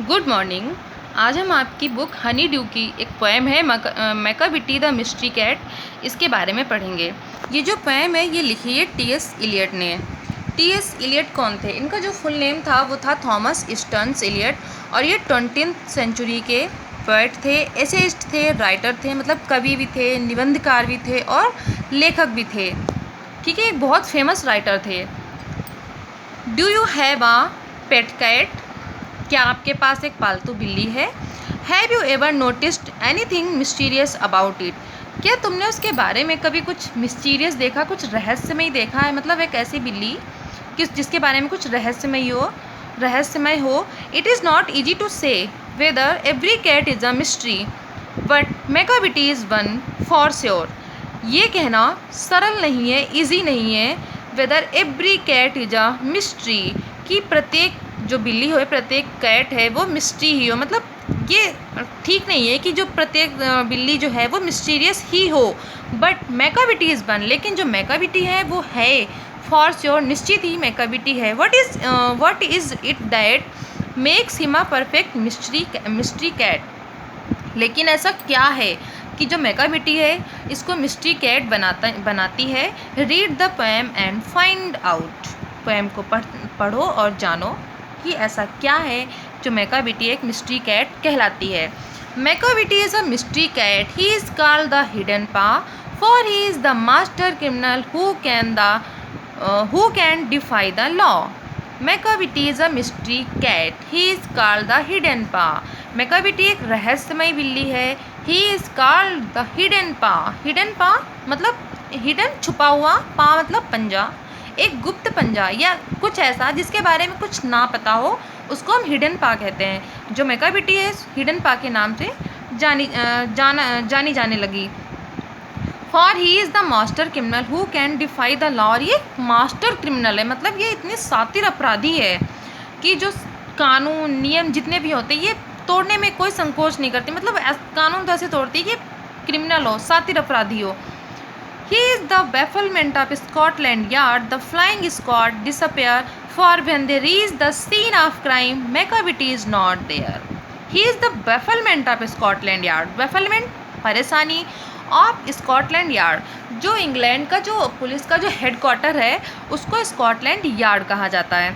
Good morning. आज हम आपकी बुक हनी ड्यू की एक पोएम है मैकाविटी द मिस्ट्री कैट, इसके बारे में पढ़ेंगे। ये जो पोएम है ये लिखी है टी.एस. इलियट ने। टी.एस. इलियट कौन थे? इनका जो फुल नेम था वो था थॉमस स्टर्न्स इलियट, और ये 20th सेंचुरी के पोएट थे, एसेइस्ट थे, राइटर थे, मतलब कवि भी थे, निबंधकार भी थे और लेखक भी थे। ठीक है, एक बहुत फेमस राइटर थे। Do you have a pet cat? क्या आपके पास एक पालतू बिल्ली है? Have you ever noticed anything mysterious about it? क्या तुमने उसके बारे में कभी कुछ मिस्टीरियस देखा, कुछ रहस्यमय देखा है? मतलब एक ऐसी बिल्ली जिसके बारे में कुछ रहस्यमय हो। It is not easy to say whether every cat is a mystery but Macavity is one for sure. ये कहना सरल नहीं है, ईजी नहीं है, whether every cat is a mystery, कि प्रत्येक जो बिल्ली हो, प्रत्येक कैट है वो मिस्ट्री ही हो। मतलब ये ठीक नहीं है कि जो प्रत्येक बिल्ली जो है वो मिस्टीरियस ही हो, बट मैकाविटी इज़ वन, लेकिन जो मैकाविटी है वो है फॉर श्योर, निश्चित ही मैकाविटी है। What is it that makes him a perfect mystery cat? लेकिन ऐसा क्या है कि जो मैकाविटी है इसको मिस्ट्री कैट बनाती है? Read the poem and find out. Poem को पढ़ो और जानो कि ऐसा क्या है जो मैकाविटी एक मिस्ट्री कैट कहलाती है। Macavity is a mystery cat, he is called the hidden paw, for he is the master criminal who can defy the law. Macavity is a mystery cat, he is called the hidden paw. Macavity एक रहस्यमय बिल्ली है। He is called the hidden paw. Hidden paw मतलब hidden छुपा हुआ, पा मतलब पंजा, एक गुप्त पंजा या कुछ ऐसा जिसके बारे में कुछ ना पता हो, उसको हम हिडन पा कहते हैं। जो मैकाविटी है हिडन पा के नाम से जानी जाने लगी। For he is the master criminal who can defy the law. और ये मास्टर क्रिमिनल है, मतलब ये इतनी शातिर अपराधी है कि जो कानून नियम जितने भी होते हैं ये तोड़ने में कोई संकोच नहीं करती। मतलब कानून तो ऐसे तोड़ती है कि क्रिमिनल हो, शातिर अपराधी हो। He is the bafflement of Scotland Yard. The flying squad disappear, for when they reach the scene of crime, Macavity is not there. He is the bafflement of Scotland Yard. Bafflement परेशानी of Scotland yard, जो England का जो police का जो headquarter है उसको Scotland yard कहा जाता है।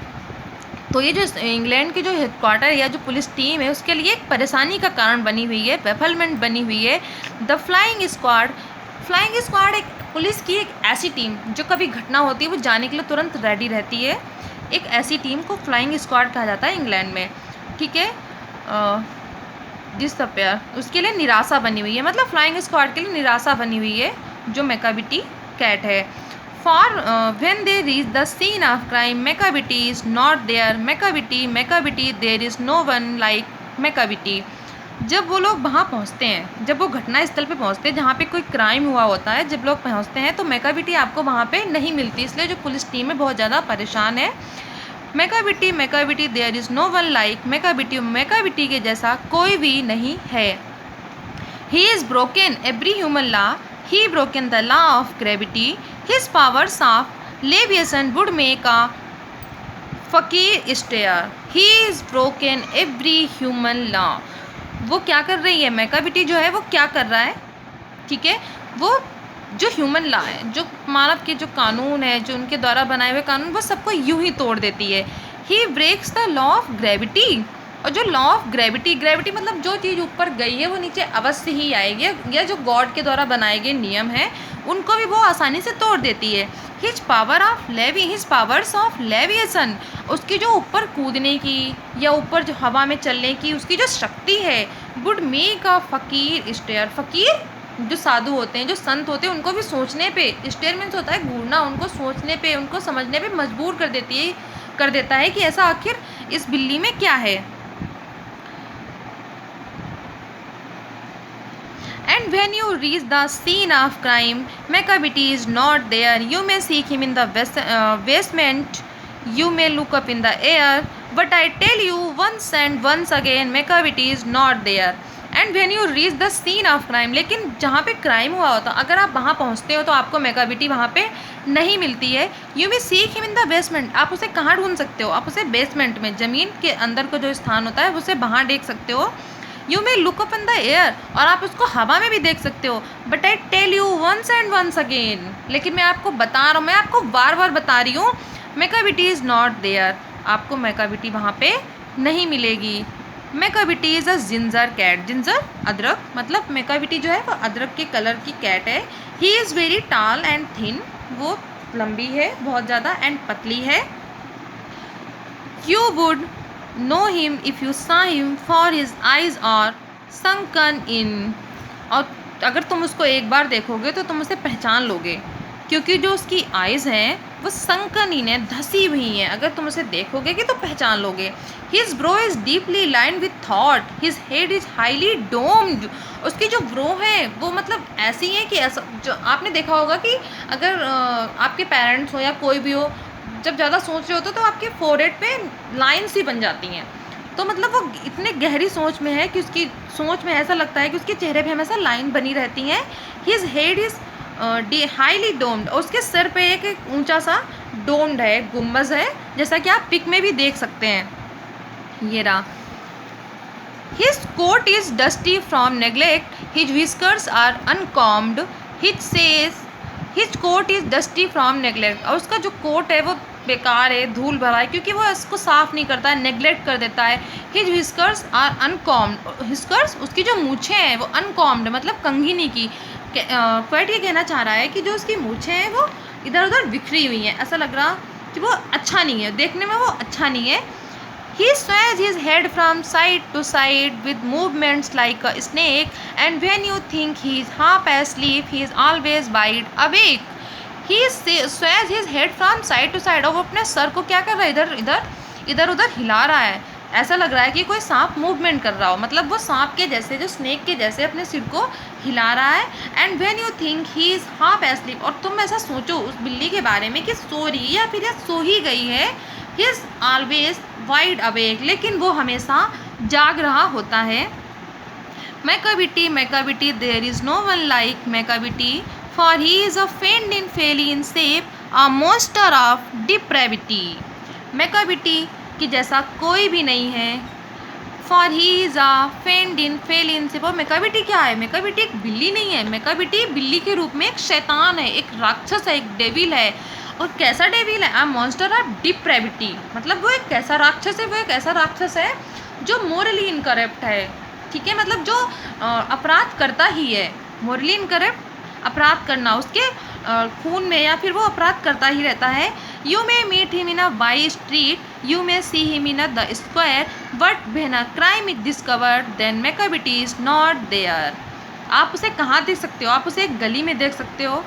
तो ये जो इंग्लैंड के जो हेडक्वार्टर या जो पुलिस टीम है उसके लिए एक परेशानी का कारण बनी हुई है, बेफलमेंट बनी हुई है। द फ्लाइंग स्क्वाड एक पुलिस की एक ऐसी टीम जो कभी घटना होती है वो जाने के लिए तुरंत रेडी रहती है। एक ऐसी टीम को फ्लाइंग स्क्वाड कहा जाता है इंग्लैंड में। ठीक है, डिसअपियर उसके लिए निराशा बनी हुई है, मतलब फ्लाइंग स्क्वाड के लिए निराशा बनी हुई है जो मैकाविटी कैट है। For when they reach the scene of crime Macavity is not there. Macavity there is no one like Macavity. जब वो लोग वहाँ पहुँचते हैं, जब वो घटना स्थल पे पहुँचते हैं जहाँ पे कोई क्राइम हुआ होता है, जब लोग पहुँचते हैं तो मैकाविटी आपको वहाँ पे नहीं मिलती, इसलिए जो पुलिस टीम है बहुत ज़्यादा परेशान है। Macavity there is no one like Macavity के जैसा कोई भी नहीं है। He is broken every human law, he broken the law of gravity, his powers of levitation would make a fakir stare. He is broken every human law. वो क्या कर रही है? मैकाविटी जो है वो क्या कर रहा है? ठीक है, वो जो ह्यूमन लॉ है, जो मानव के जो कानून है, जो उनके द्वारा बनाए हुए कानून, वो सबको यूं ही तोड़ देती है। He breaks the law of gravity. और जो लॉ ऑफ ग्रेविटी मतलब जो चीज़ ऊपर गई है वो नीचे अवश्य ही आएगी, या जो गॉड के द्वारा बनाए गए नियम हैं उनको भी वो आसानी से तोड़ देती है। हिज पावर्स ऑफ लेविएशन, उसकी जो ऊपर कूदने की या ऊपर जो हवा में चलने की उसकी जो शक्ति है, would make a fakir stair. फकीर जो साधु होते हैं, जो संत होते हैं, उनको भी सोचने पे, स्टेयर मीन्स होता है घूरना, उनको सोचने पे, उनको समझने पे मजबूर कर देता है कि ऐसा आखिर इस बिल्ली में क्या है। And when you reach the scene of crime, Macavity is not there. You may seek him in the basement. You may look up in the air. But I tell you once and once again, Macavity is not there. And when you reach the scene of crime, लेकिन जहाँ पे crime हुआ होता अगर आप वहाँ पहुँचते हो तो आपको मेकाबिटी वहाँ पे नहीं मिलती है। You may seek him in the basement, आप उसे कहाँ ढूंढ सकते हो? आप उसे बेसमेंट में, ज़मीन के अंदर का जो स्थान होता है उसे वहाँ देख सकते हो। You may look up in the air, और आप उसको हवा में भी देख सकते हो। But I tell you once and once again, लेकिन मैं आपको बता रहा हूँ, मैं आपको बार बार बता रही हूँ, मेकाबिटी इज़ नॉट देयर, आपको मेकाबिटी वहाँ पे नहीं मिलेगी। Macavity is a ginger cat, ginger अदरक, मतलब मेकाबिटी जो है वो अदरक के कलर की कैट है। He is very tall and thin, वो लंबी है बहुत ज़्यादा एंड पतली है। You would know him if you saw him for his eyes are sunken in, और अगर तुम उसको एक बार देखोगे तो तुम उसे पहचान लोगे, क्योंकि जो उसकी आइज़ हैं वो संकन इन है, धसी हुई हैं, अगर तुम उसे देखोगे कि तो पहचान लोगे। His bro is deeply lined with thought, his head is highly doomed, उसकी जो ब्रो है वो मतलब ऐसी है कि ऐसा, जो आपने देखा होगा कि अगर आपके पेरेंट्स हो या कोई भी हो, जब ज़्यादा सोच रहे होते तो आपके फोरहेड पे लाइन्स ही बन जाती हैं, तो मतलब वो इतने गहरी सोच में है कि उसकी सोच में ऐसा लगता है कि उसके चेहरे पे हमेशा लाइन बनी रहती हैं। His head is highly doomed, और उसके सिर पे एक ऊंचा सा डोम्ड है, गुम्बज है, जैसा कि आप पिक में भी देख सकते हैं। ये रहा। His coat is dusty from neglect, his whiskers are uncombed, his coat is dusty from neglect, और उसका जो कोट है वो बेकार है, धूल भरा है, क्योंकि वो इसको साफ़ नहीं करता है, नेग्लेक्ट कर देता है। हिज whiskers आर अनकॉम्ड, whiskers उसकी जो मूछें हैं वो अनकॉम्ड मतलब कंघी नहीं की। पोएट ये कहना चाह रहा है कि जो उसकी मूछें हैं वो इधर उधर बिखरी हुई हैं, ऐसा लग रहा कि वो अच्छा नहीं है, देखने में वो अच्छा नहीं है। He sways his head from side to side with movements like a snake, and when you think he is half asleep, he is always wide awake. He sways his head from side to side, और वो अपने sir को क्या कर रहा है, इधर उधर हिला रहा है, ऐसा लग रहा है कि कोई सांप मूवमेंट कर रहा हो, मतलब वो सांप के जैसे, जो स्नेक के जैसे अपने सिर को हिला रहा है। And when you think he is half asleep, और तुम ऐसा सोचो उस बिल्ली के बारे में कि सो रही है या फिर सो ही गई है। He is always wide awake, लेकिन वो हमेशा जाग रहा होता है। Macavity there is no one like Macavity, for he is a fiend in feline shape, a monster of depravity. Macavity कि जैसा कोई भी नहीं है, for he is a fiend in feline shape, और मेकाबिटी क्या है? मेकाबिटी एक बिल्ली नहीं है, मेकाबिटी बिल्ली के रूप में एक शैतान है, एक राक्षस है, एक डेविल है। और कैसा डेविल है? आ मॉन्स्टर ऑफ डिप्रेविटी, मतलब वो एक कैसा राक्षस है? वो एक ऐसा राक्षस है जो मोरली इनकरप्ट है, ठीक है, मतलब जो अपराध करता ही है। मोरली इनकरप्ट, अपराध करना उसके खून में, या फिर वो अपराध करता ही रहता है। You may meet him in a by street, you may see him in the square, but when a crime is discovered then Macavity is not there. आप उसे कहाँ देख सकते हो? आप उसे एक गली में देख सकते हो।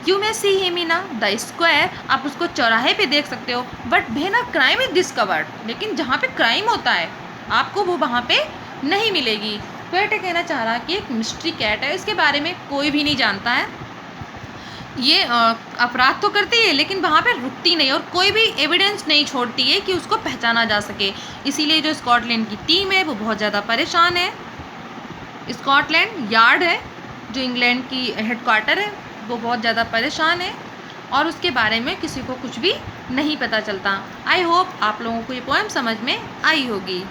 You may see him in the square, आप उसको चौराहे पे देख सकते हो। But when a crime is discovered, लेकिन जहाँ पे क्राइम होता है आपको वो वहाँ पे नहीं मिलेगी। पोएट कहना चाह रहा कि एक मिस्ट्री कैट है, इसके बारे में कोई भी नहीं जानता है, ये अपराध तो करती है लेकिन वहाँ पे रुकती नहीं, और कोई भी एविडेंस नहीं छोड़ती है कि उसको पहचाना जा सके। इसीलिए जो स्कॉटलैंड की टीम है वो बहुत ज़्यादा परेशान है। स्कॉटलैंड यार्ड है जो इंग्लैंड की हेडक्वार्टर है, वो बहुत ज़्यादा परेशान है, और उसके बारे में किसी को कुछ भी नहीं पता चलता। आई होप आप लोगों को ये पोएम समझ में आई होगी।